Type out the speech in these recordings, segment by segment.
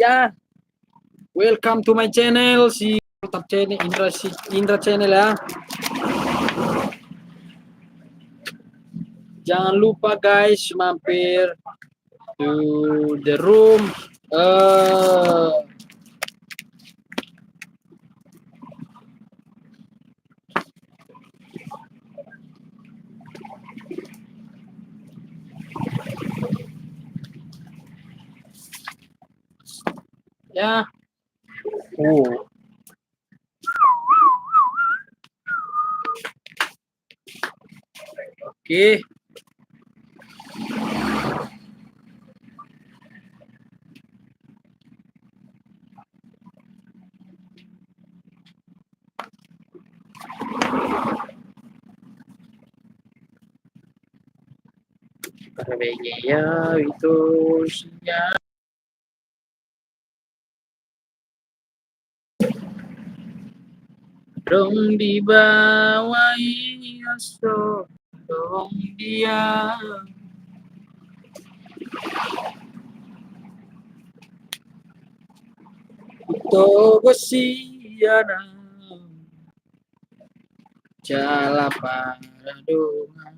Ya, welcome to my channel, si Mantap channel Indra channel ya. Jangan lupa guys mampir to the room. Ya. Oh. Oke. Karena ya itu ya. Dong di bawah so dong dia Togo siana jala paradungan.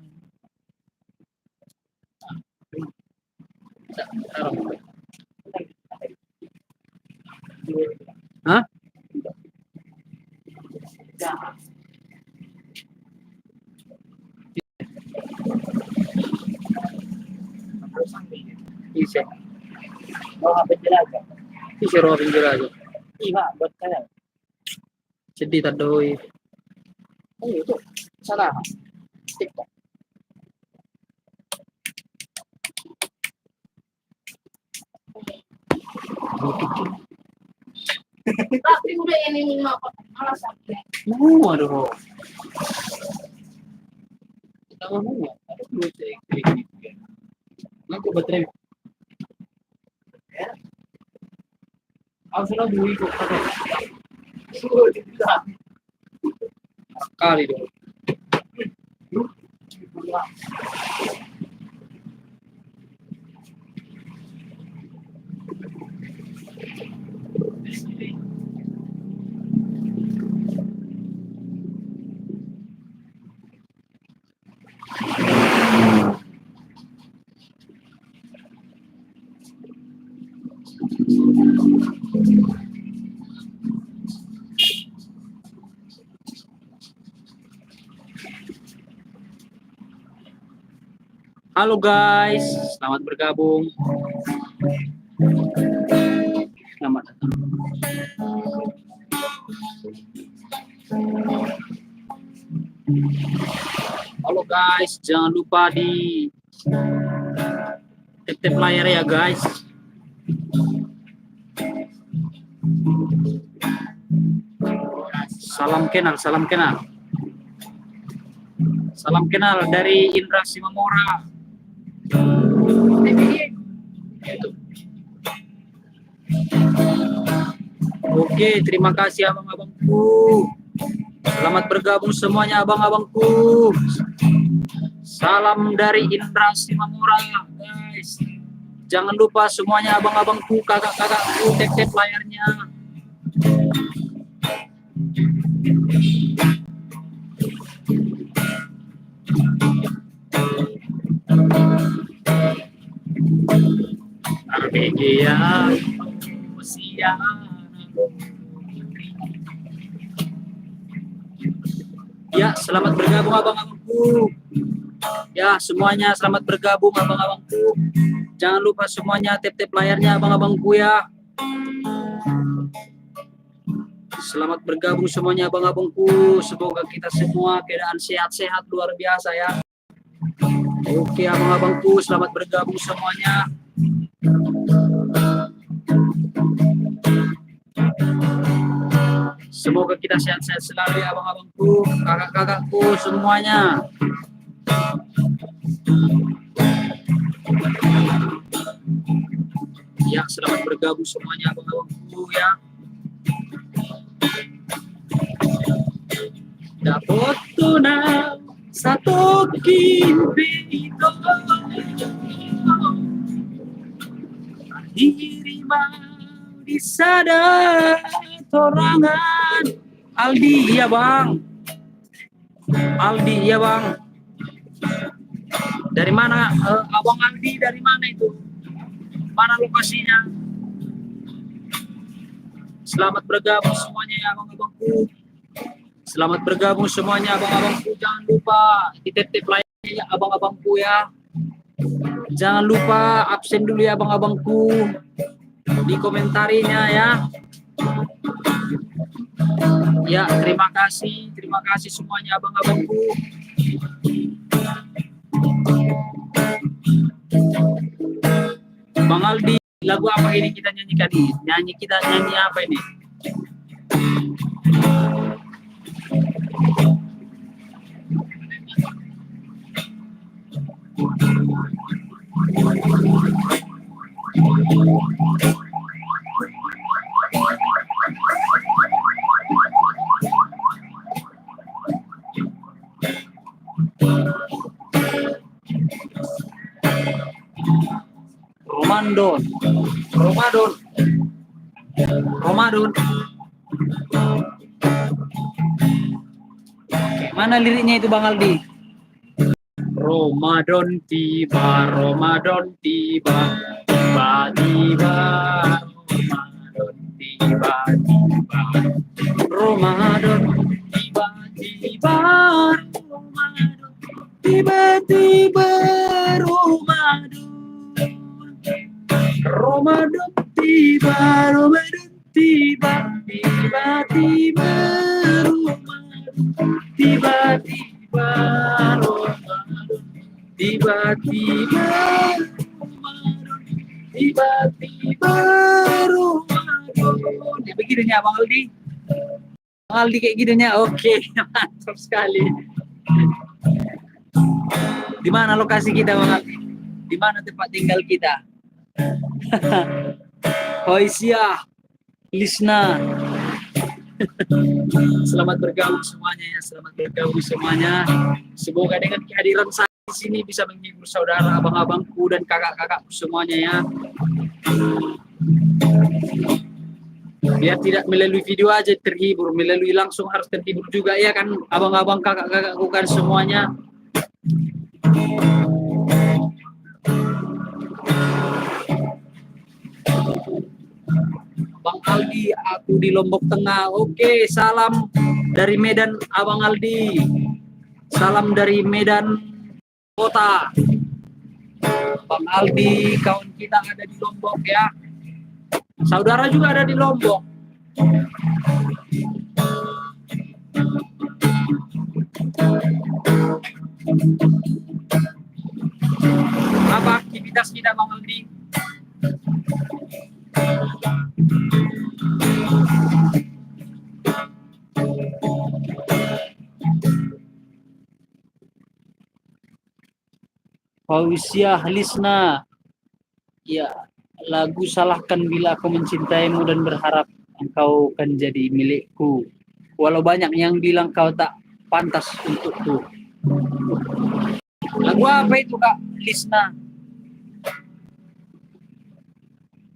Hah? Iya. Oh, apa jelaga? Iya, Robin jelaga. Iya, buat saya. Sedih tak doi. Oh, itu salah. TikTok. Tapi udah ini malas apa? Aduh. Kita ngomong ya, ada dua cek. Aku baterai. Aku sudah beli kok. Kali dong. Halo guys, selamat bergabung. Selamat datang. Halo guys, jangan lupa di tap layar ya guys. Salam kenal, salam kenal. Salam kenal dari Indra Simamora. Oke, terima kasih abang-abangku. Selamat bergabung semuanya abang-abangku. Salam dari Indra Simamora, guys. Jangan lupa semuanya abang-abangku, kakak-kakakku, tap layarnya. Armegia, usia. Ya, selamat bergabung abang-abangku. Ya, semuanya selamat bergabung abang-abangku. Jangan lupa semuanya tap layarnya abang-abangku ya. Selamat bergabung semuanya abang-abangku. Semoga kita semua keadaan sehat-sehat luar biasa ya. Oke abang-abangku, selamat bergabung semuanya. Semoga kita sehat-sehat selalu ya abang-abangku, kakak-kakakku semuanya. Ya, selamat bergabung semuanya abang-abangku ya. Dapat tuna satu kibito diri mau di sada torangan. Aldi, iya bang. Aldi, iya bang. Dari mana, abang Aldi? Dari mana itu? Mana lokasinya? Selamat bergabung semuanya ya abang-abangku. Selamat bergabung semuanya abang-abangku. Jangan lupa dititip like ya abang-abangku ya. Jangan lupa absen dulu ya abang-abangku di komentarinya ya. Ya, terima kasih semuanya abang-abangku. Bang Aldi, lagu apa ini kita nyanyikan ini? Kita nyanyi apa ini? Ramadan. Mana liriknya itu Bang Aldi? Ramadan tiba, tiba-tiba, Ramadan tiba-tiba, Ramadan tiba-tiba, tiba-tiba, Ramadan tiba, tiba-tiba, tiba-tiba, tiba-tiba, ya begininya Bang Aldi. Bang Aldi kayak gininya, oke, mantap sekali. Di mana lokasi kita Bang Aldi? Di mana tempat tinggal kita? Hoisia, Lisna. Selamat bergabung semuanya. Semoga dengan kehadiran saya di sini bisa menghibur saudara, abang-abangku dan kakak-kakakku semuanya ya. Biar tidak melalui video aja terhibur, melalui langsung harus terhibur juga ya kan, abang-abang kakak-kakakku kan semuanya. Bang Aldi, aku di Lombok Tengah. Oke, salam dari Medan, Abang Aldi. Salam dari Medan Kota. Bang Aldi, kawan kita ada di Lombok ya. Saudara juga ada di Lombok. Apa aktivitas kita Bang Aldi? Fauziah Lisna, ya, lagu Salahkan Bila Aku Mencintaimu dan Berharap Engkau Kan Jadi Milikku, walau banyak yang bilang kau tak pantas untukku. Lagu apa itu Kak Lisna?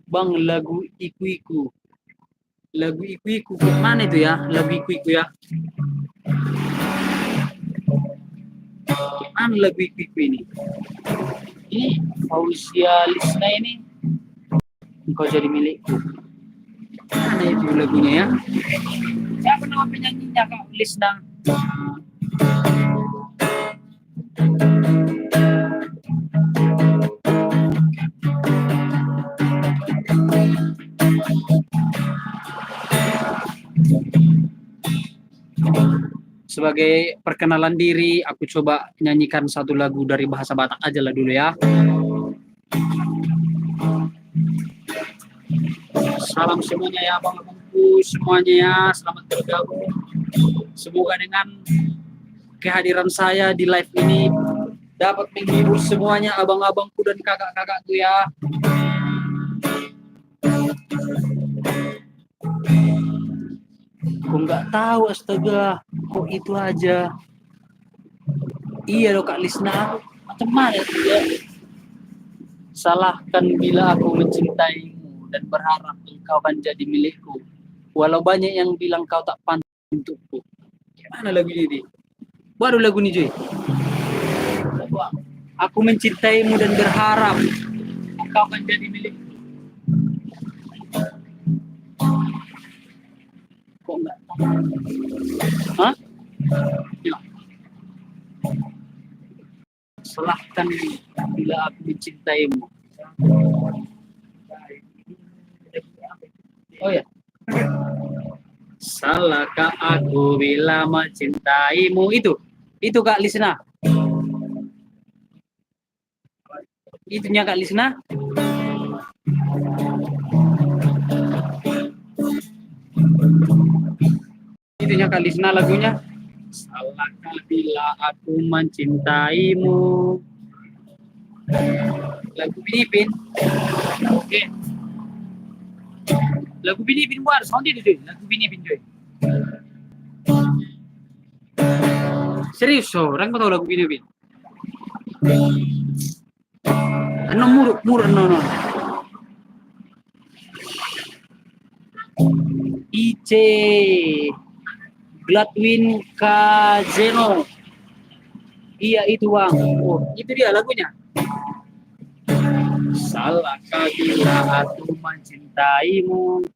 Bang, lagu Iku-Iku. Lagu Iku-Iku mana itu ya? Lagu Iku-Iku ya. Mana lagu Iku-Iku ini? Ini Fauziah Lisna ini, Engkau Jadi Milikku. Mana itu lagunya ya? Siapa nama penyanyinya Kak Lisna? Sebagai perkenalan diri, aku coba nyanyikan satu lagu dari bahasa Batak aja lah dulu ya. Salam semuanya ya abang-abangku semuanya ya, selamat bergabung. Semoga dengan kehadiran saya di live ini dapat menghibur semuanya abang-abangku dan kakak-kakakku ya. Kok nggak tahu, astaga, kok itu aja. Iya loh Kak Lisna, macam mana itu ya? Salahkan bila aku mencintaimu dan berharap engkau akan jadi milikku. Walau banyak yang bilang kau tak pantas untukku. Gimana lagu ini? Baru lagu ini, Joy. Aku mencintaimu dan berharap engkau akan jadi milikku. Kok enggak? Hah? Ya. Salahkan bila aku mencintaimu. Oh ya. Salahkah aku bila mencintaimu? Itu Kak Lisna. Itunya Kak Lisna. Itunya Kak Lisna lagunya. Salahkah bila aku mencintaimu? Lagu Binipin. Oke. Lagu Binipin buat sound itu, Joy. Lagu Binipin, Joy. Serius, orang kau tahu lagu Binipin? Ano muruk no. Ice Gladwin Kazeno. Iya itu Bang. Oh, itu dia lagunya. Salahkah bila aku mencintaimu?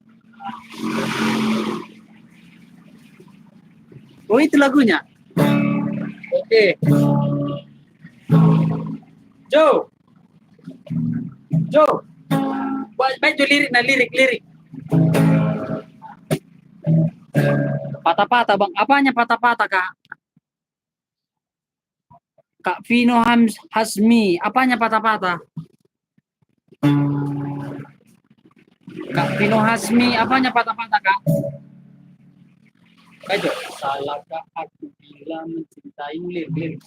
Oh, itu lagunya. Oke. Joe. Baca lirik. Patah-patah Bang. Apanya patah-patah Kak? Kak Vino Hasmi. Apanya patah-patah? Kak Vino Hasmi. Apanya patah-patah Kak? Baca. Salahkah aku bila mencintaimu? Lirik.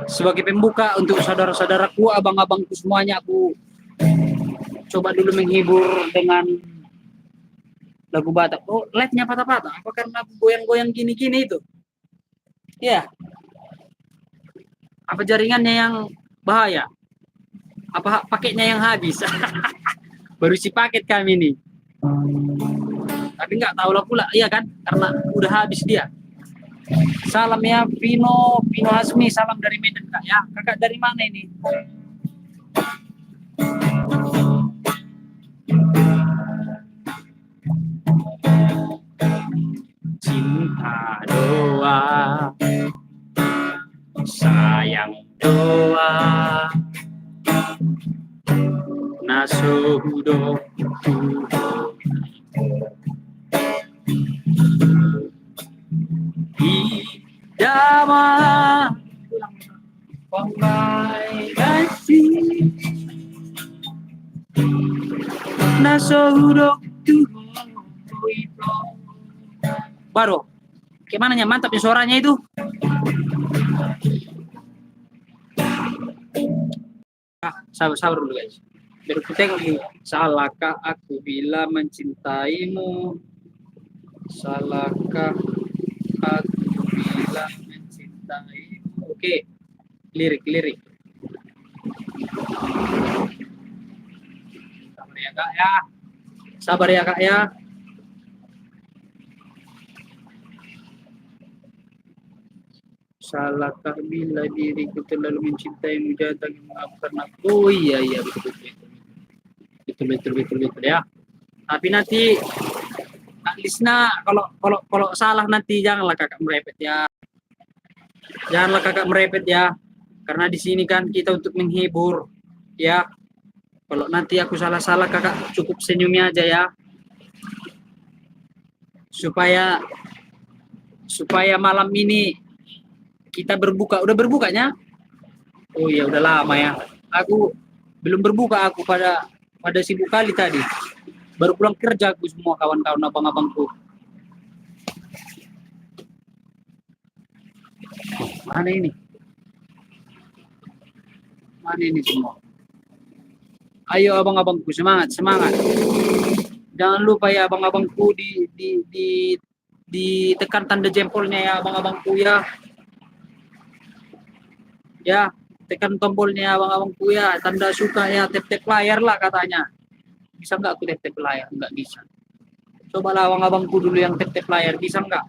Sebagai pembuka untuk saudara-saudaraku, abang-abangku semuanya, aku coba dulu menghibur dengan lagu Batak. Oh, live-nya patah-patah. Apa karena goyang-goyang gini-gini itu? Ya. Apa jaringannya yang bahaya? Apa paketnya yang habis? Baru si paket kami nih. Tapi nggak tahu lah pula, iya kan? Karena udah habis dia. Salam ya Vino Hasmi, salam dari Medan Kak ya. Kakak dari mana ini? Cinta doa, sayang doa, nasudo Idama pamai kasih nasudo baru gimana nya mantap ya suaranya itu. Sabar dulu guys. Biar kita tengok dulu. Salahkah aku bila mencintaimu? Salahkah aku bila mencintaimu? Oke. Lirik. Sabar ya Kak ya. Sabar ya Kak ya. Salahkah bila diriku terlalu mencintaimu datang memaafkan aku? Oh iya betul ya. Tapi nanti Kak Lisna kalau salah nanti janganlah kakak merepet ya. Janganlah kakak merepet ya. Karena di sini kan kita untuk menghibur ya. Kalau nanti aku salah-salah kakak cukup senyumnya aja ya. Supaya malam ini kita berbuka. Udah berbukanya? Oh iya udah lama ya. Aku belum berbuka, aku pada sibuk kali tadi. Baru pulang kerja aku semua kawan-kawan abang-abangku. Mana ini semua? Ayo abang-abangku semangat. Jangan lupa ya abang-abangku di ditekan tanda jempolnya ya abang-abangku ya. Ya, tekan tombolnya abang-abangku ya, tanda suka ya, tap-tap layar lah katanya. Bisa nggak aku tap-tap layar? Nggak bisa. Coba lah abang-abangku dulu yang tap-tap layar, bisa nggak?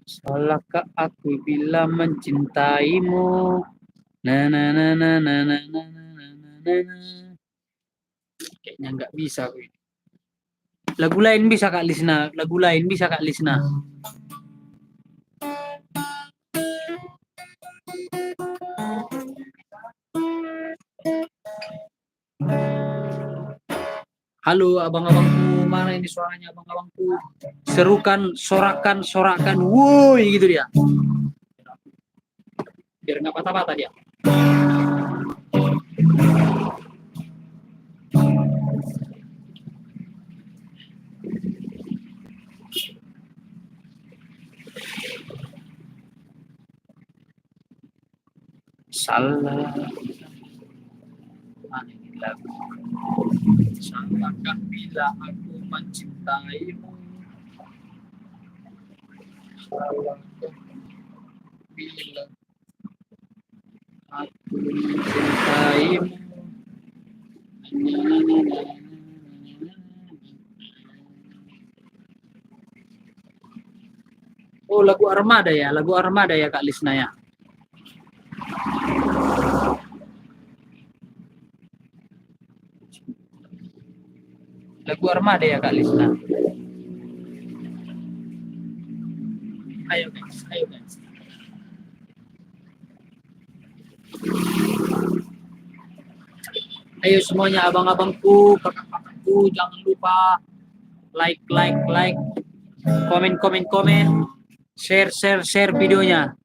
Salahkah aku bila mencintaimu? Na na na na na na na na na na na. Kayaknya nggak bisa. Lagu lain bisa Kak Lisna, lagu lain bisa Kak Lisna. Halo abang-abangku, mana ini suaranya abang-abangku? Serukan, sorakan, sorakan, woi gitu dia. Biar nggak patah-patah dia. Salah, mana ini lagu? Salahkah bila aku mencintaimu? Salahkah bila aku mencintaimu? Oh, lagu Armada ya, lagu Armada ya Kak Lisna ya. Lagu Armada ya Kak Lisna. Ayo guys, ayo guys. Ayo semuanya abang-abangku, kakak-kakakku, jangan lupa like, komen, share videonya.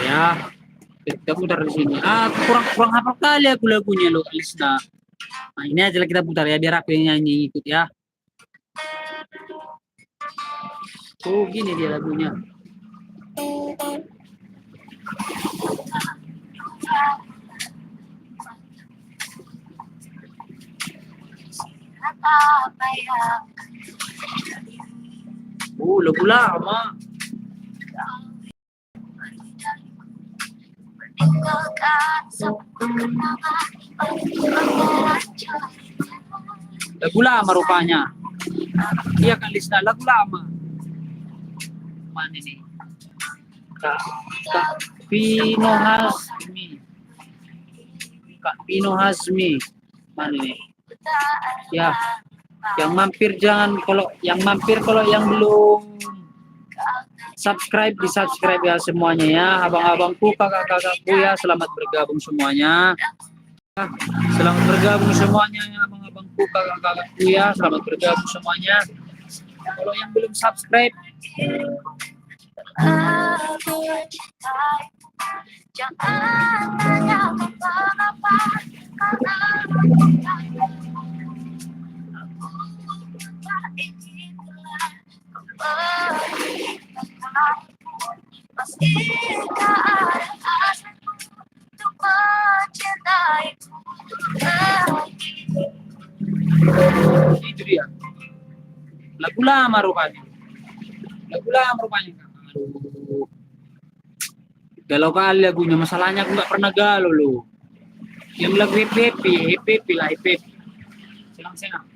Ya, kita putar di sini. Kurang apa kali aku lagunya lo, Alisna. Nah, ini aja kita putar ya, biar aku yang nyanyi ikut ya. Oh, gini dia lagunya. Lagu lama. Lagu lama rupanya. Iya Kak Lisna, lagu lama. Mana ini? Kak Pino Hasmi. Kak Pino Hasmi. Mana ini? Ya, yang mampir kalau yang belum subscribe di subscribe ya semuanya ya, abang-abangku, kakak-kakakku ya, selamat bergabung semuanya. Selamat bergabung semuanya ya, abang-abangku, kakak-kakakku ya, selamat bergabung semuanya. Kalau yang belum subscribe, jangan tanya mengapa, karena itu dia. Lagu lama rupanya. Aduh. Galau kali lagunya, masalahnya aku nggak pernah galau loh. Yang lagu EPP lah, EPP. Senang-senang.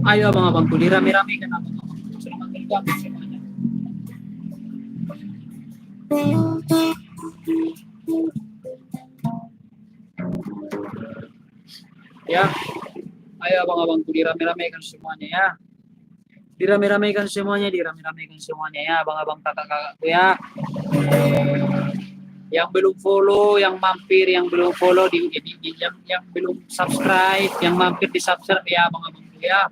Ayo abang-abangku, dirame-ramekan abang-abangku. Selamat bergabung semuanya. Ya, ayo abang-abangku, dirame-ramekan semuanya ya. Dirame-ramekan semuanya ya, abang-abang kakak-kakakku ya. Yang belum follow, yang mampir, yang belum follow yang belum subscribe, yang mampir di subscribe ya abang-abang ya.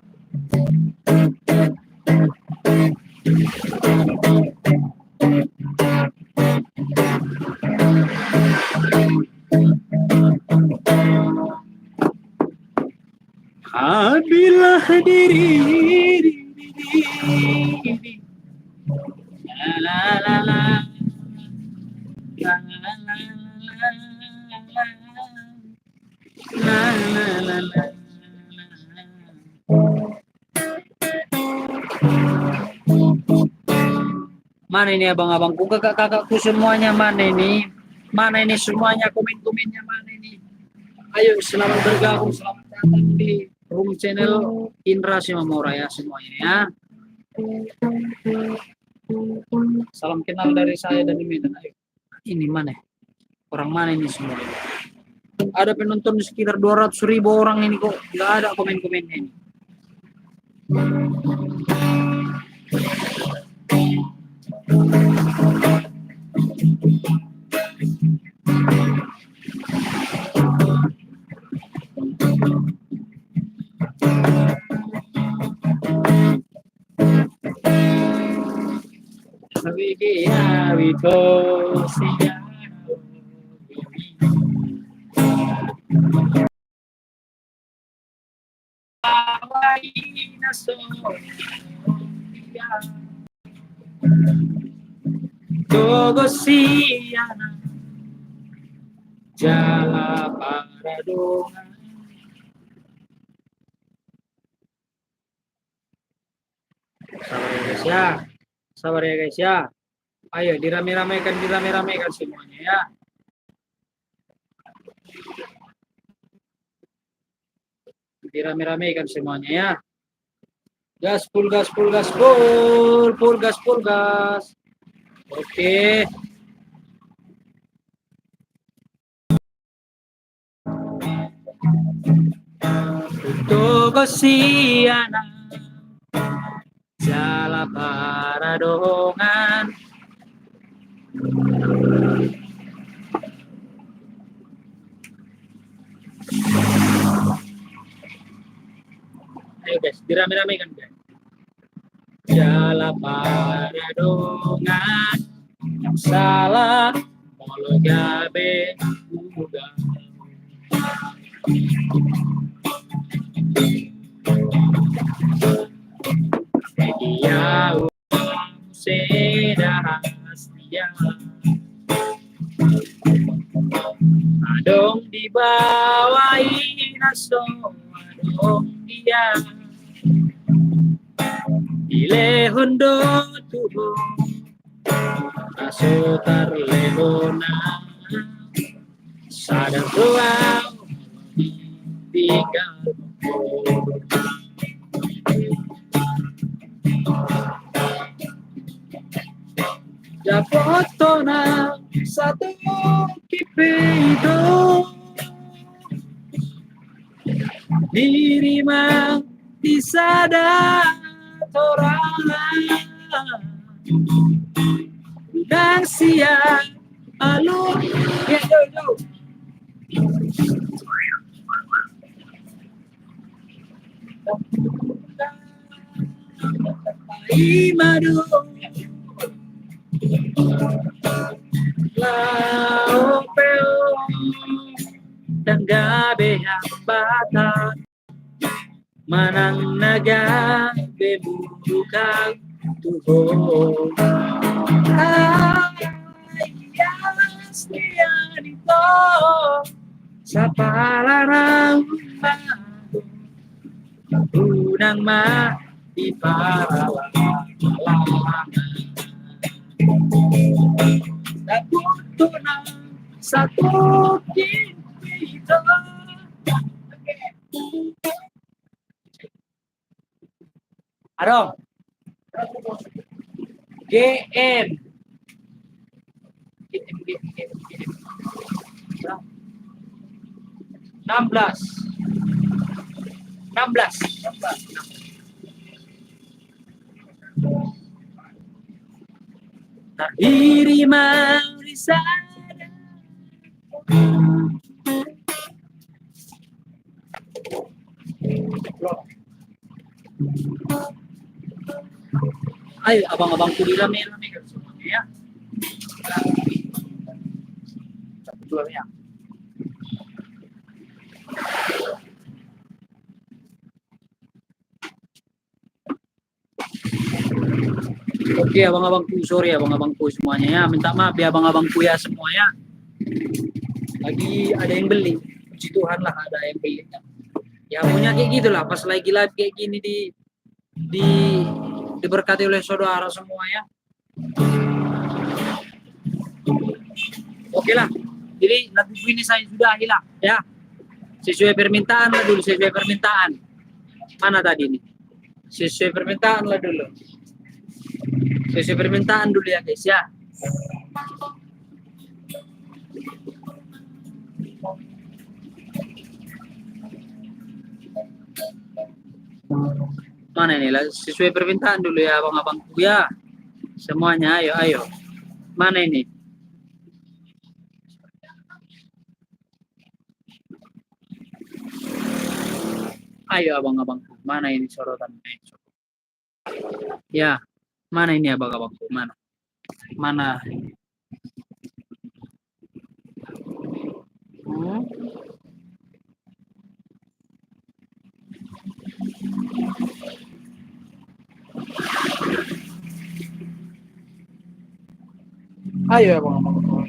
Ambillah diri, la la la la la la la. Mana ini abang-abangku, kakak-kakakku semuanya mana ini? Mana ini semuanya komen-komennya mana ini? Ayo selamat bergabung, selamat datang di room channel Indra Simamora ya semuanya ya. Salam kenal dari saya dan Medan. Ayo. Ini mana? Orang mana ini semua? Ada penonton sekitar 200.000 orang ini kok nggak ada komen-komennya ini. Togosiana Jala Paradongan. Sabar ya guys ya. Sabar ya guys ya. Ayo dirame-ramekan semuanya ya. Dirame-ramekan semuanya ya. Gaspol, gaspol, gaspol, pul gas, pul gas. Oke. Togosiana Jala Paradongan. Ayo guys, dirame-ramekan guys. Jala Paradongan yang salah molo gabe muda. Dia sedahas dia adong dibawain aso adong dia Ilehondo tuho aso tarlehona sadar doang tinggal ya foto na satu kipedo diri mang disadar orang dan siang alur ya yo Imadu Laopeo dan gabe hambatan manang naga bebukan tuho ayas dia dito sa palarang unang di paralaman nabuto ng satu dito. Ano? GM. GM. 16. Terdiri dari Ayo abang-abangku dirame-rame kan semuanya ya. Dua ya. Oke abang-abangku, sorry abang-abangku semuanya ya. Minta maaf ya abang-abangku ya semuanya. Lagi ada yang beli, puji Tuhan lah ada yang beli. Ya punya kayak gitulah, pas lagi live kayak gini di diberkati oleh saudara semua ya. Oke lah, jadi lagu ini saya sudah hilang ya. Sesuai permintaan lah dulu, sesuai permintaan. Mana tadi nih? Sesuai permintaan lah dulu. Sesuai permintaan dulu ya guys ya. Mana ini lah? Sesuai permintaan dulu ya abang-abangku ya. Semuanya ayo ayo. Mana ini? Ayo abang-abangku, mana ini sorotannya? Ya, mana ini abang-abangku? Mana? Mana? Ayo abang-abangku.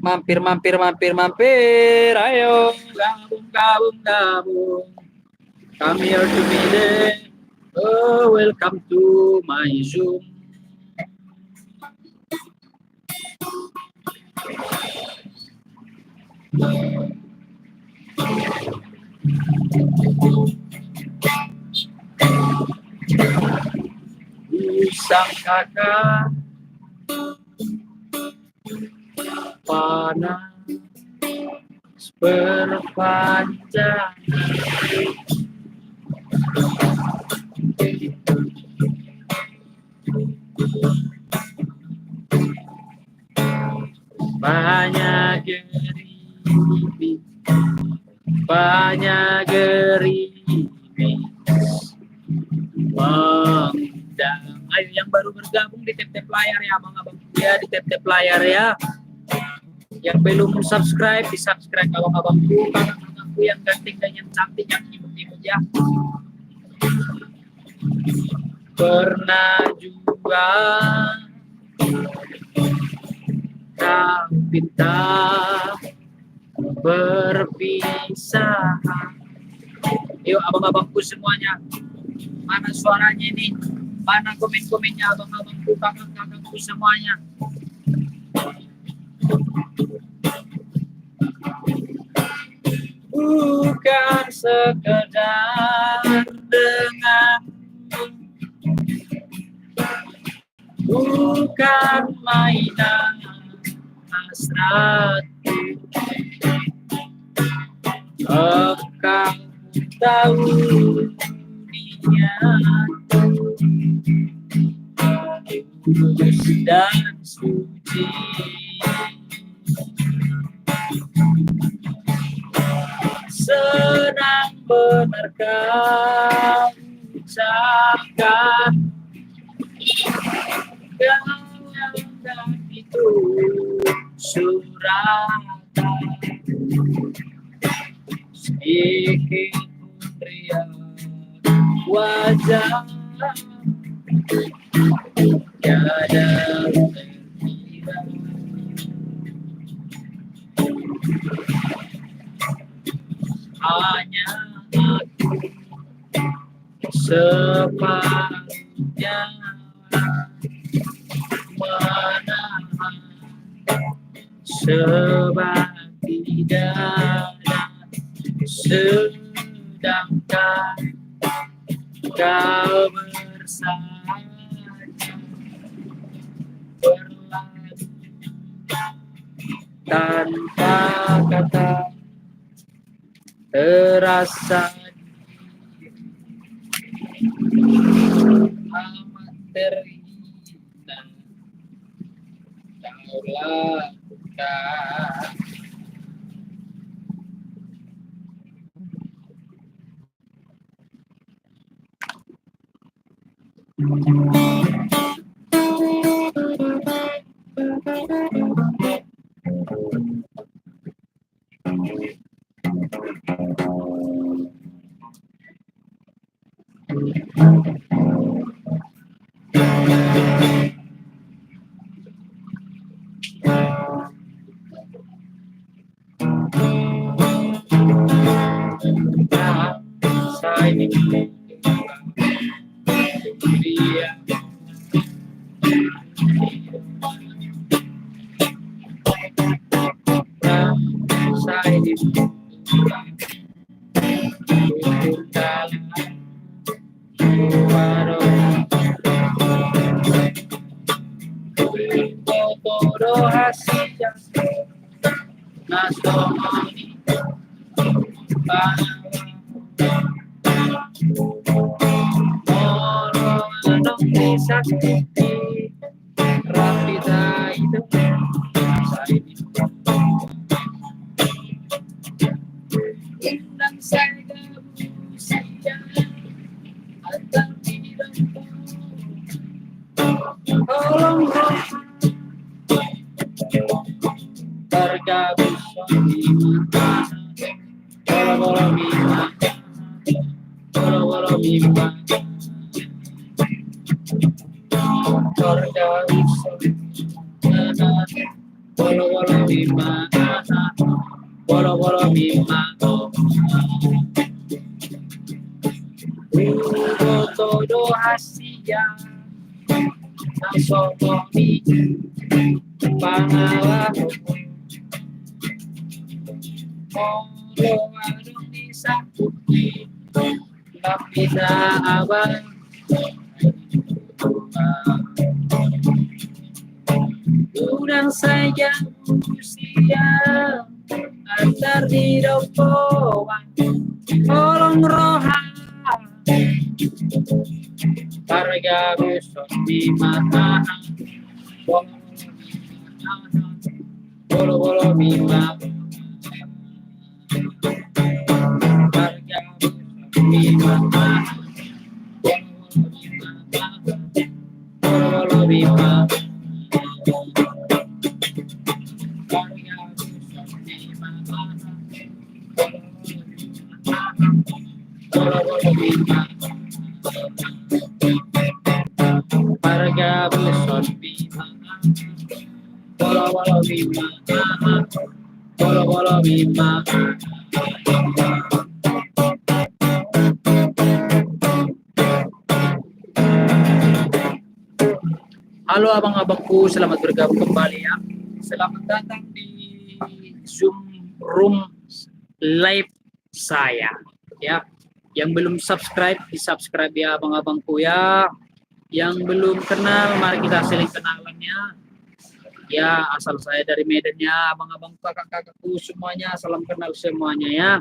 Mampir, mampir, mampir, mampir. Ayo, gabung, gabung, gabung. Come here to me there. Oh, welcome to my Zoom. Sang kakak panas berpanjang banyak gerimis, banyak gerimis mengundang. Ayo yang baru bergabung di tap-tap layar ya abang-abang ya, di tap-tap layar ya. Yang belum subscribe di subscribe abang-abangku, kakak-kakakku yang ganteng dan yang cantik, yang imut-imut ya. Pernah juga tak minta berpisah. Yuk abang-abangku semuanya, mana suaranya ini? Mana komen-komennya abang-abangku, kakak-kakakku semuanya? Bukan sekedar dengan, bukan mainan hasratku. Kau tahu niatku tulus dan suci. Senang benarkah ucapkan kau yang itu suratan sedikit riang wajah tiada terkira. Hanya aku separuhnya menahan sebab tidak ada, sedangkan kau bersama berlalu tanpa kata terasa amat terindah kau lakukan. Saya ini dia saya ini todo hacia nasomoni orang bisa rapida itu undang saya usia atau tidak tolong tergabung di mana bola-bola mima bola-bola mima tergabung bola-bola mima bola-bola mima todo hacia nasomoni pangalah orang bisa lapida abang udang saja usia antar di dopoan tolong roha harga besok di mata bolo-bolo bima harga besok di mata bolo-bolo bima harga besok bima bola-bola bima bola-bola bima halo abang-abangku, selamat bergabung kembali ya. Selamat datang di Zoom room live saya ya. Yang belum subscribe, di-subscribe ya abang-abangku ya. Yang belum kenal, mari kita saling kenalan ya. Ya, asal saya dari Medan ya, abang-abangku, kakak-kakakku semuanya, salam kenal semuanya ya.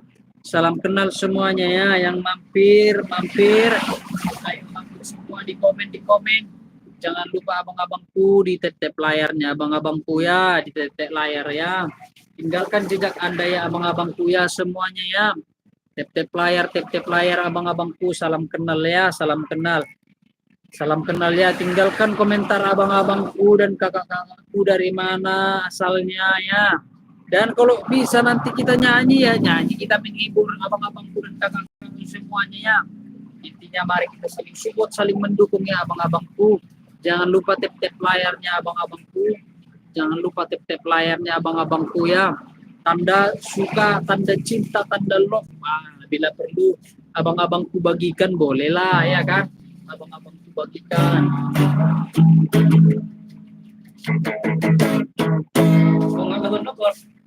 Salam kenal semuanya ya, yang mampir. Ayo mampir semua di komen. Jangan lupa abang-abangku di tap layarnya abang-abangku ya, di tap layar ya. Tinggalkan jejak Anda ya abang-abangku ya semuanya ya. Tap layar abang-abangku, salam kenal ya, salam kenal. Salam kenal ya, tinggalkan komentar abang-abangku dan kakak-kakakku dari mana asalnya ya. Dan kalau bisa nanti kita nyanyi ya, kita menghibur abang-abangku dan kakak-kakakku semuanya ya. Intinya mari kita saling support, saling mendukung ya abang-abangku. Jangan lupa tap layarnya abang-abangku. Jangan lupa tap layarnya abang-abangku ya. Tanda suka, tanda cinta, tanda love. Bila perlu abang-abangku bagikan bolehlah ya kan. Abang-abangku bagikan.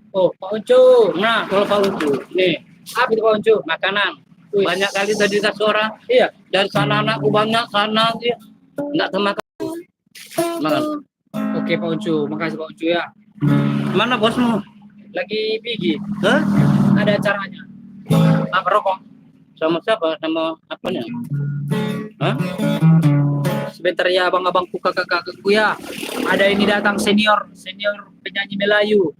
Oh, Pak Uncu. Nah, kalau Pak Uncu, nih, apa itu Pak Uncu? Makanan. Banyak kali tadi tas orang. Iya. Dan sana anakku banyak, sana dia nggak termakan. Makan. Oke Pak Uncu, makasih Pak Uncu ya. Mana bosmu? Lagi pergi. Hah? Ada acaranya. Apa rokok? Sama siapa? Sama apanya? Hah? Sebentar ya abang-abangku, kakak-kakakku ya. Ada ini datang senior penyanyi Melayu.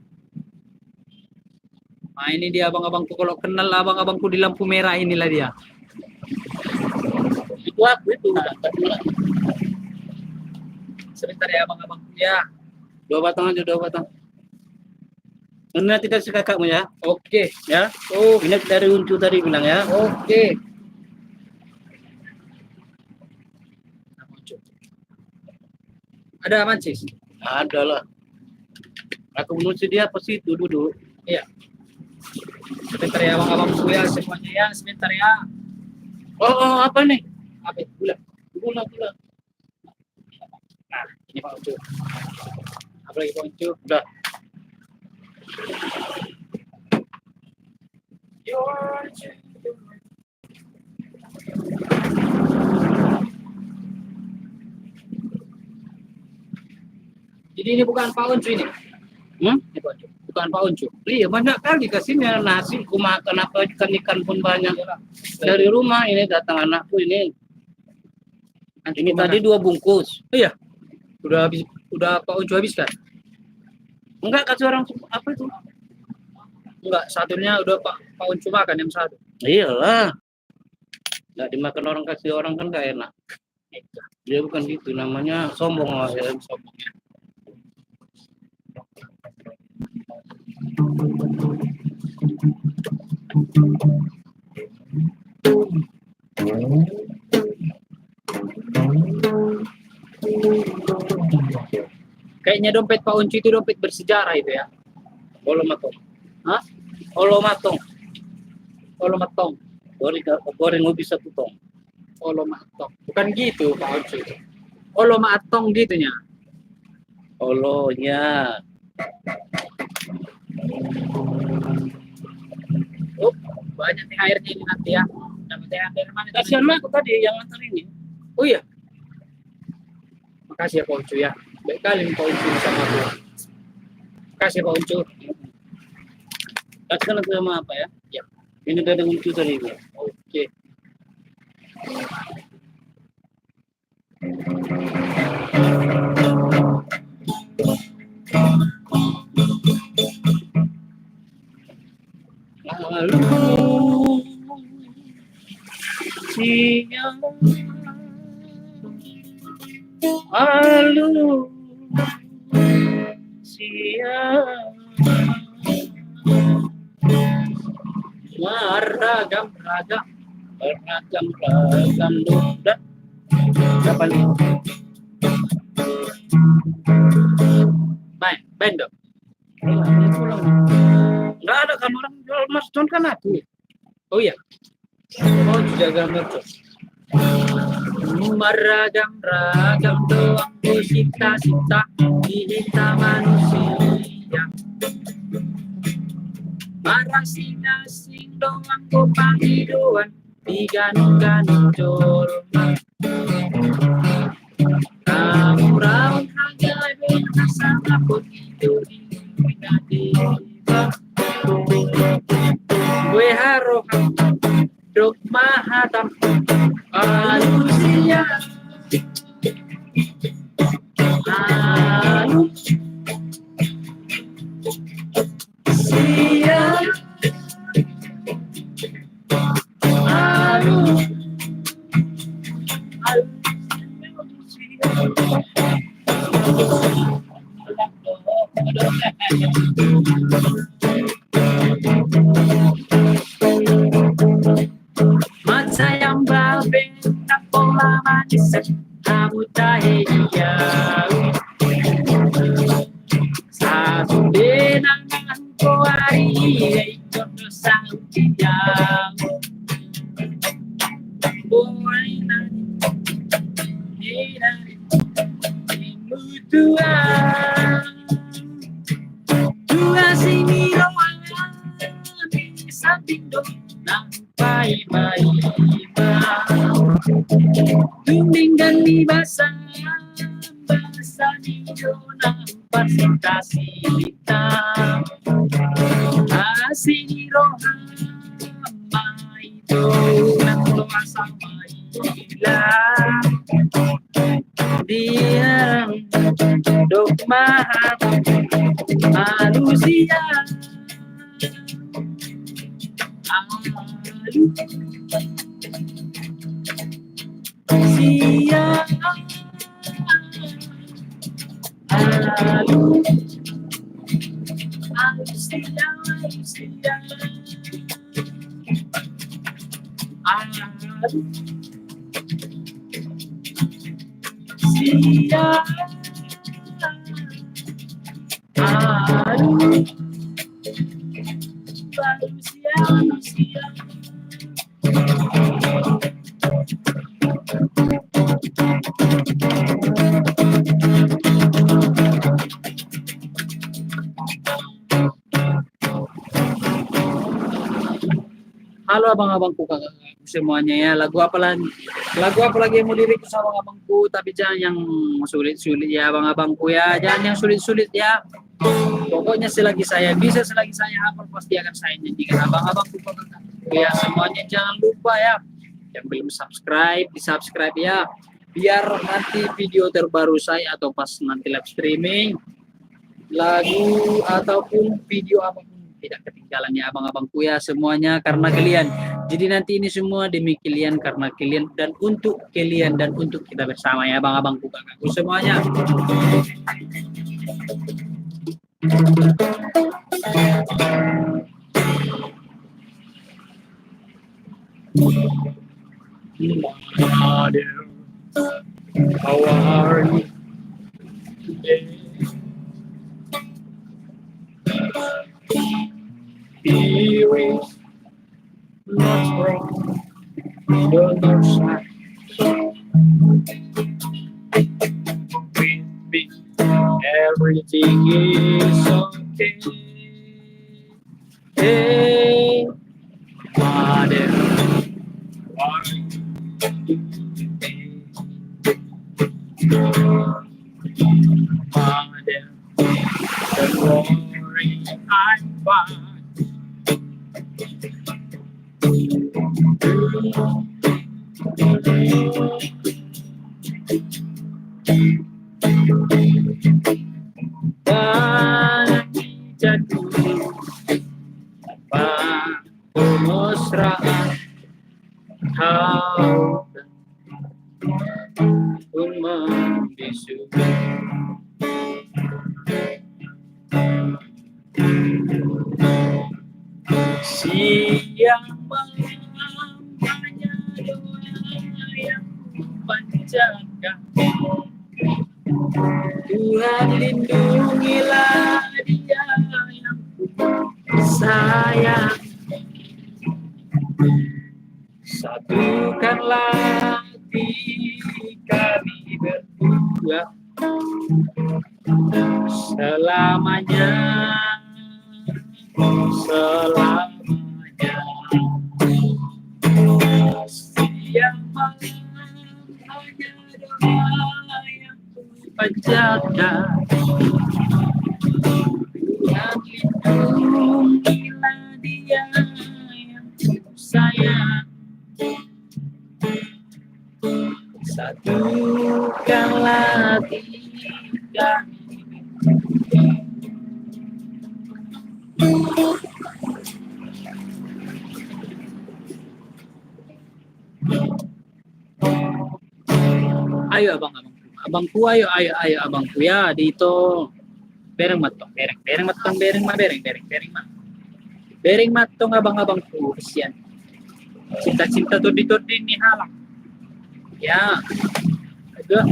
Nah ini dia abang-abangku, kalau kenal abang-abangku di lampu merah inilah dia. aku itu dapat pula. Sebentar ya abang-abang ya. 2 batang aja, 2 batang. Ini tidak si kakakmu ya, Oke. ya. Oh, Ini dari uncu tadi bilang ya. oke. Ada mancis? Ada lah. Aku mesti dia pas itu duduk. Iya. Sebentar ya abang-abang ya semuanya ya. Sebentar ya. Oh, apa nih? Apa itu? Gula. Gula. Nah, ini Pak Uncu. Apa lagi Pak Uncu? Udah. Jadi ini bukan Pak Uncu ini. Ini Pak Uncu. Bukan Pak Uncu. Iya, banyak kali kasihnya nasi. Ku makan apa ikan pun banyak. Dari rumah ini datang anakku ini. Ini tadi 2 bungkus. Iya. Udah habis, udah Pak Uncu habiskan? Enggak kasih orang apa itu? Enggak, satunya udah Pak Uncu makan yang satu. Iyalah. Enggak dimakan orang, kasih orang kan enggak enak. Dia bukan gitu, namanya sombong lah ya. Sombong ya. Kayaknya dompet Pak Uncu itu dompet bersejarah itu ya. Olomatong. Hah? Olomatong. Olomatong. Goreng ubi satu tong. Olomatong. Bukan gitu Pak Uncu. Olomatong gitunya. Olonya. Oh, banyak nih airnya ini nanti ya. Dapat air dari mana? Kasihan aku tadi yang antar ini. Oh iya. Makasih ya Pak Uncu ya. Baik kali Pak Uncu sama aku. Makasih Pak Uncu. Kasihkan aku sama apa ya? Ya. Ini dari uncu tadi. Oke. Lalu siang, lalu siang, Beragam duda. Apa nih? main dong. Nggak ada kan orang jual mercon kan aku. Oh iya. Oh jaga mercon. Beragam doang ku cita-cita kita manusia. Marasing-asing doang ku panggiluan diganu-ganu colma. Kamu rawat ajaib rasa takut itu tiba-tiba. Gue haroham dok mahatam manusia. Masa yang babe tak pola manis kamu dia satu denangan kuari ikut dosa dia boy dua sini doang di samping dong nampai Tumbingkan di basah di zona pasitasi hitam asih rohama itu nanti sama hilang dia dogma manusia siang, alu, alu siang, alu siang, alu siang, alu, alu siang, alu siang. Halo abang-abangku, kakak-kakakku semuanya ya. Lagu apa lagi yang mau di-request sama abangku, tapi jangan yang sulit-sulit ya abang-abangku ya. Jangan yang sulit-sulit ya. Pokoknya selagi saya bisa, selagi saya hafal pasti akan saya nyanyikan abang-abangku, kakak-kakakku ya. Semuanya jangan lupa ya. Yang belum subscribe, di-subscribe ya. Biar nanti video terbaru saya atau pas nanti live streaming, lagu ataupun video apapun tidak ketinggalan ya abang-abangku ya semuanya, karena kalian. Jadi nanti ini semua demi kalian, karena kalian, dan untuk kalian, dan untuk kita bersama ya abang-abangku, kakakku semuanya. How are you today? Here is what's wrong the other side. With me, everything is okay. Hey, mother, why you mother, don't worry, I'm fine. Jatuh tanpa kemesraan, kau pun membisu. Siang malam hanya doa yang kupanjatkan. Tuhan lindungilah dia yang ku sayang. Satukanlah hati kami berdua selamanya, selamanya. Siang malam hanya doa yang ku panjatkan. Tuhan lindungilah dia yang ku sayang. Satukanlah hati kami. Ayo abangku, ayo abangku ya, dito bereng matong, bereng matong abang-abangku, kesian. Cinta-cinta tuh nih halang. Ya, agak.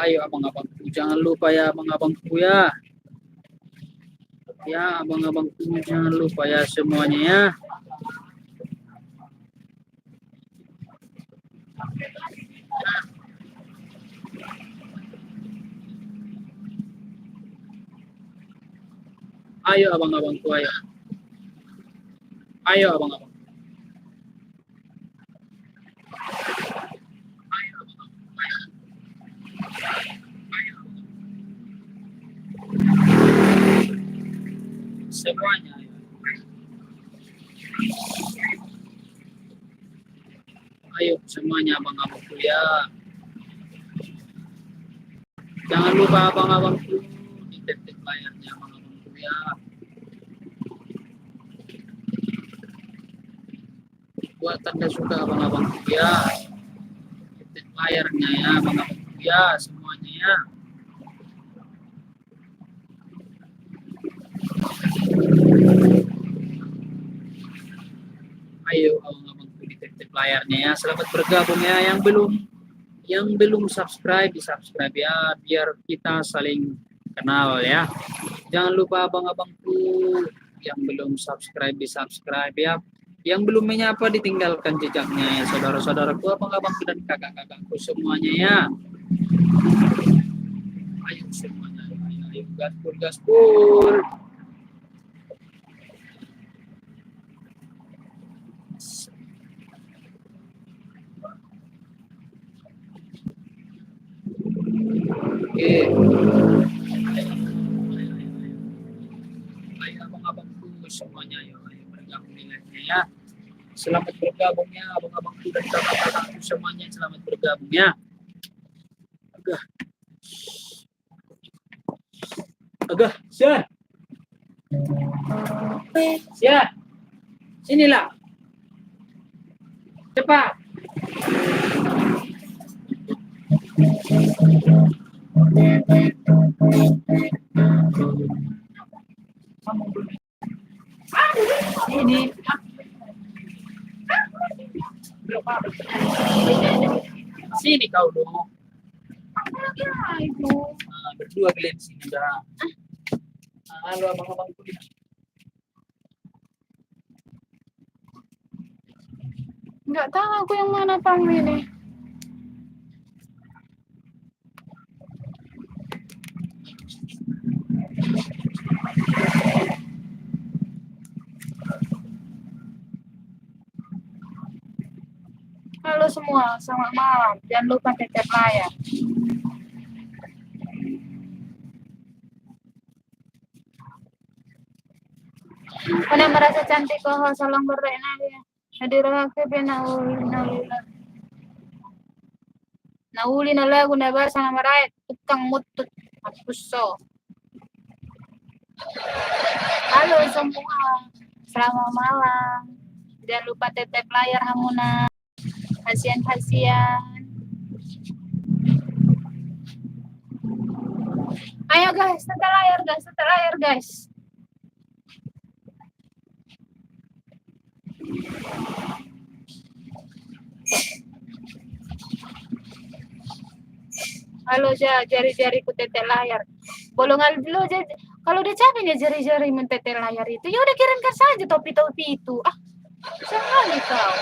Ayo abang-abangku, jangan lupa ya abang-abangku ya. Ya abang-abangku, jangan lupa ya semuanya ya. Ayo abang-abangku, ayo. Ayo abang-abang. Semuanya. Ayo semuanya abang-abangku ya. Jangan lupa abang-abangku di layarnya abang-abangku ya. Buat tanda suka abang-abangku ya. Tip layarnya ya abang-abangku ya semuanya ya. Ayo abang-abangku di tip layarnya ya. Selamat bergabung ya. Yang belum subscribe di subscribe ya, biar kita saling kenal ya. Jangan lupa abang-abangku yang belum subscribe di subscribe ya. Yang belum menyapa ditinggalkan jejaknya ya, saudara-saudaraku, abang-abangku dan kakak-kakakku semuanya ya. Ayo semuanya, ayo gaspol gaspol. Oke. Ayo abang-abangku semuanya, ayo bergabung di live-nya ya. Selamat bergabung ya abang-abangku dan kakak-kakakku semuanya, selamat bergabung ya. Agak, Syah. Syah. Sinilah. Cepat. Ini. Sini kau dong. Berdua kalian sini dah. Halo abang-abangku. Nggak tahu aku yang mana pamili. Halo semua, selamat malam. Jangan lupa tetap layar. Mana merasa cantik kok, salam berrena ya. Hadirah ke nauli na lagu na basa na marayat tukang mutut puso. Halo semua, selamat malam. Jangan lupa tetap layar hamuna. Hasian. Ayo guys, tetap layar guys. Halo jari-jariku tetek layar. Bolongan dulu aja. Kalau udah capek ya jari-jari mentetek layar itu, ya udah kirimkan saja topi-topi itu. Sekali kau.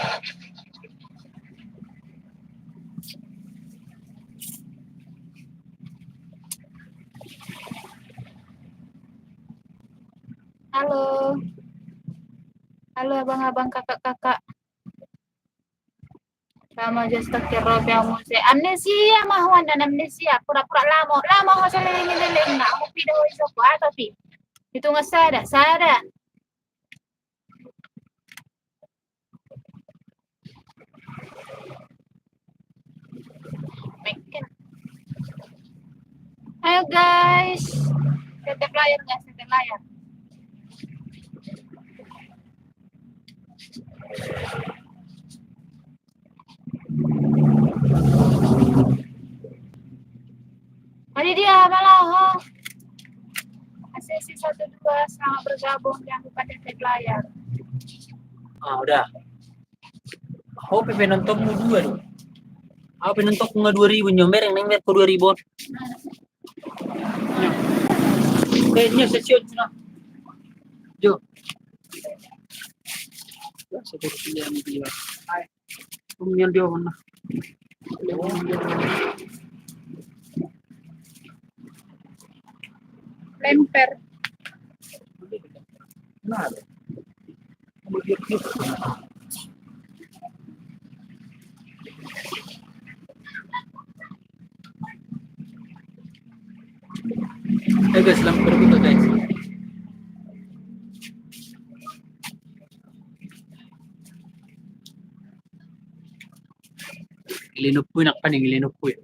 Halo abang-abang kakak-kakak. Sama just robe amuse amnesia mahuan dan amnesia pura-pura lama ho sa liling na ako pido iso ko tapi itu nga sada Mekin. Ayo guys, tetap layar guys, tetap layar. Mari dia malah sesi 1-2 selamat bergabung, jangan lupa tetap layar. Udah. Aku penonton mu 2 dong. Aku penonton ku 2.000 nyomber yang nengmer ku 2.000. Kayaknya session sana. Jo. Ya, seperti yang dia. Hai. Kemudian dia mana? Lemper. Nah. Guys, selamat berbuka guys. Ilinupoy nak paning ilinupoy.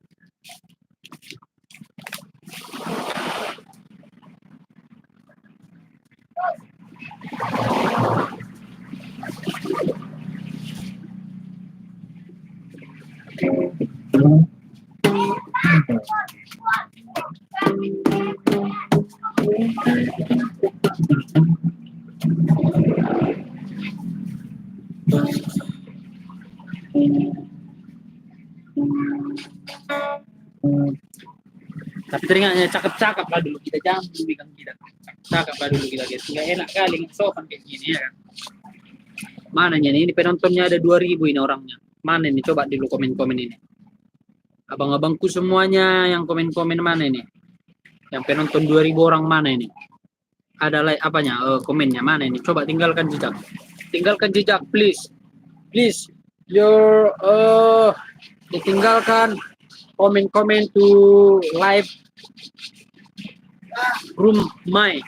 Tapi teringatnya cakep-cakep lah dulu kita, jangan merugikan kita. Cakep lah dulu kita guys. Nggak enak kali sopan kayak gini ya kan. Mana ini penontonnya ada 2000 ini orangnya. Mana ini coba dulu komen-komen ini. Abang-abangku semuanya yang komen-komen mana ini? Yang penonton 2000 orang mana ini? Ada like apanya? Komennya mana ini? Coba tinggalkan jejak. Tinggalkan jejak please. Please your ditinggalkan komen-komen to live room my.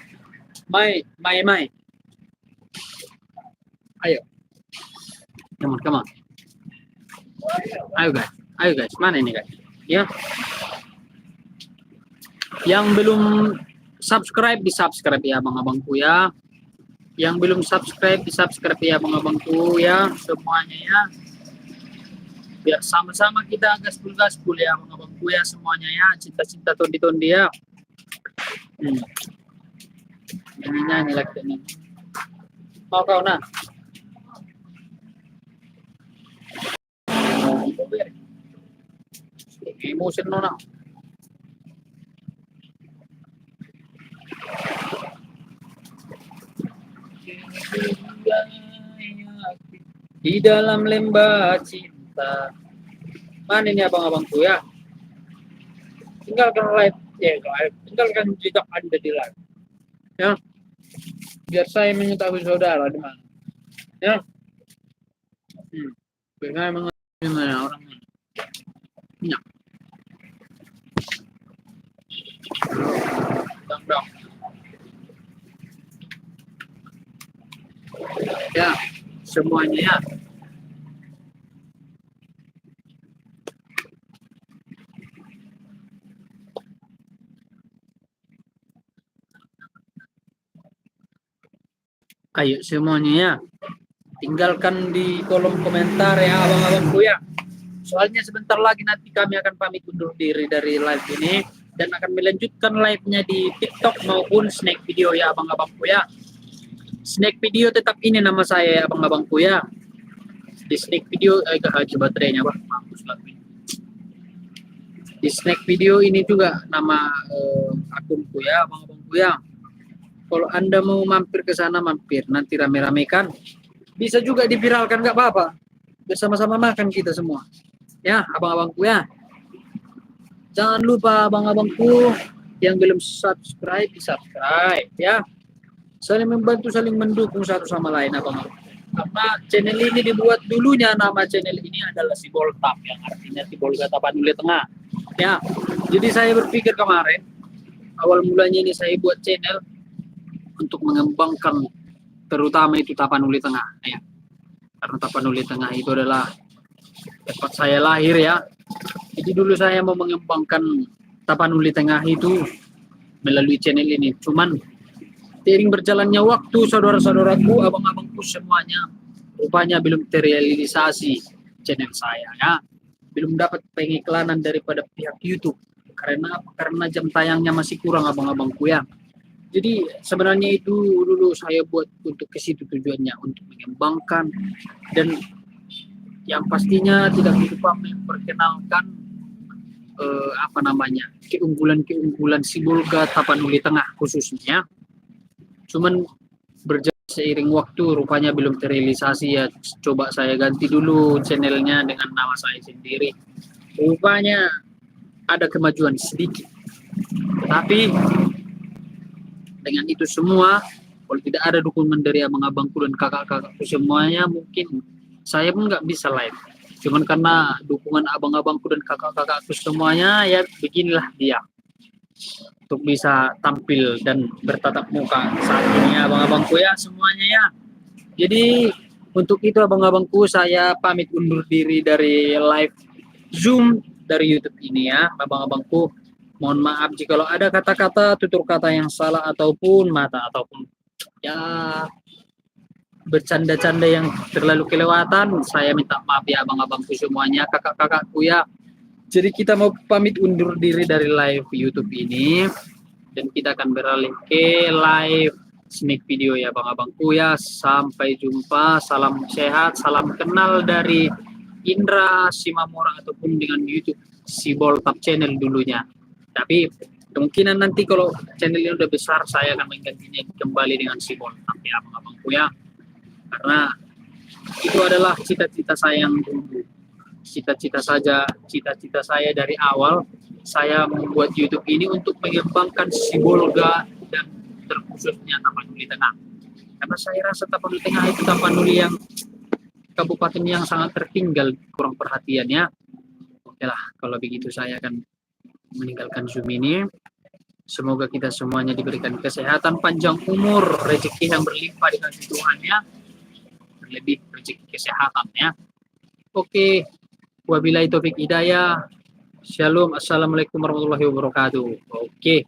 Ayo. Come on. Ayo guys. Mana ini guys? Ya. Yang belum subscribe di subscribe ya abang-abangku ya. Yang belum subscribe di subscribe ya abang-abangku ya. Semuanya ya. Biar sama-sama kita gaspul ya abang-abangku ya semuanya ya. Cinta-cinta tondi-tondi ya. Nyanyi lagi nih. Mau kau nah. Emotion no na. Di dalam lembah cinta. Mana ini abang-abangku ya? Tinggalkan like ya guys. Tinggalkan jejak Anda di like. Ya. Biar saya mengetahui saudara di mana. Ya. Biar mengetahui orangnya. Ya. Dang. Ya, semuanya ya. Ayo semuanya ya. Tinggalkan di kolom komentar ya abang-abangku ya. Soalnya sebentar lagi nanti kami akan pamit undur diri dari live ini dan akan melanjutkan live-nya di TikTok maupun Snack Video ya abang-abangku ya. Snack Video tetap ini nama saya ya abang-abangku ya. Di Snack Video haji baterainya wah mampus lah. Di Snack Video ini juga nama akunku ya abang-abangku ya. Kalau Anda mau mampir ke sana mampir, nanti rame-ramekan. Bisa juga diviralkan nggak apa-apa. Bersama-sama makan kita semua. Ya, abang-abangku ya. Jangan lupa abang-abangku yang belum subscribe, di-subscribe ya. Saling membantu, saling mendukung satu sama lain abang-abang. Karena channel ini dibuat dulunya nama channel ini adalah Siboltap yang artinya Sibolga Tapanuli Tengah. Ya. Jadi saya berpikir kemarin awal mulanya ini saya buat channel untuk mengembangkan terutama itu Tapanuli Tengah ya. Karena Tapanuli Tengah itu adalah tempat saya lahir ya. Jadi dulu saya mau mengembangkan Tapanuli Tengah itu melalui channel ini. Cuman seiring berjalannya waktu saudara-saudaraku, abang-abangku semuanya rupanya belum terrealisasi channel saya ya. Belum dapat pengiklanan daripada pihak YouTube. Karena jam tayangnya masih kurang abang-abangku ya. Jadi sebenarnya itu dulu saya buat untuk ke situ tujuannya, untuk mengembangkan dan yang pastinya tidak lupa memperkenalkan keunggulan Sibolga Tapanuli Tengah khususnya. Cuman berjalan seiring waktu rupanya belum terrealisasi ya. Coba saya ganti dulu channelnya dengan nama saya sendiri. Rupanya ada kemajuan sedikit. Tapi dengan itu semua, kalau tidak ada dukungan dari abang-abangku dan kakak-kakakku semuanya, mungkin saya pun nggak bisa live. Cuman karena dukungan abang-abangku dan kakak-kakakku semuanya, ya beginilah dia. Untuk bisa tampil dan bertatap muka saat ini abang-abangku ya semuanya ya. Jadi untuk itu abang-abangku saya pamit undur diri dari live Zoom dari YouTube ini ya abang-abangku. Mohon maaf jika ada kata-kata tutur kata yang salah ataupun mata ataupun ya bercanda-canda yang terlalu kelewatan, saya minta maaf ya abang-abangku semuanya, kakak-kakakku ya. Jadi kita mau pamit undur diri dari live YouTube ini dan kita akan beralih ke live sneak video ya abang-abangku ya. Sampai jumpa, salam sehat, salam kenal dari Indra Simamora ataupun dengan YouTube Siboltap Channel dulunya. Tapi kemungkinan nanti kalau channel ini udah besar saya akan menggantinya kembali dengan Siboltap ya abang-abangku ya. Karena itu adalah cita-cita saya yang dulu. Cita-cita saya dari awal saya membuat YouTube ini untuk mengembangkan Sibolga dan terkhususnya Tapanuli Tengah. Karena saya rasa Tapanuli Tengah itu Tapanuli yang kabupaten yang sangat tertinggal, kurang perhatiannya. Oke lah, kalau begitu saya akan meninggalkan Zoom ini. Semoga kita semuanya diberikan kesehatan, panjang umur, rezeki yang berlimpah dengan Tuhan ya. Terlebih rezeki kesehatan ya. Oke, wabillahi taufik hidayah. Shalom, assalamualaikum warahmatullahi wabarakatuh. Oke.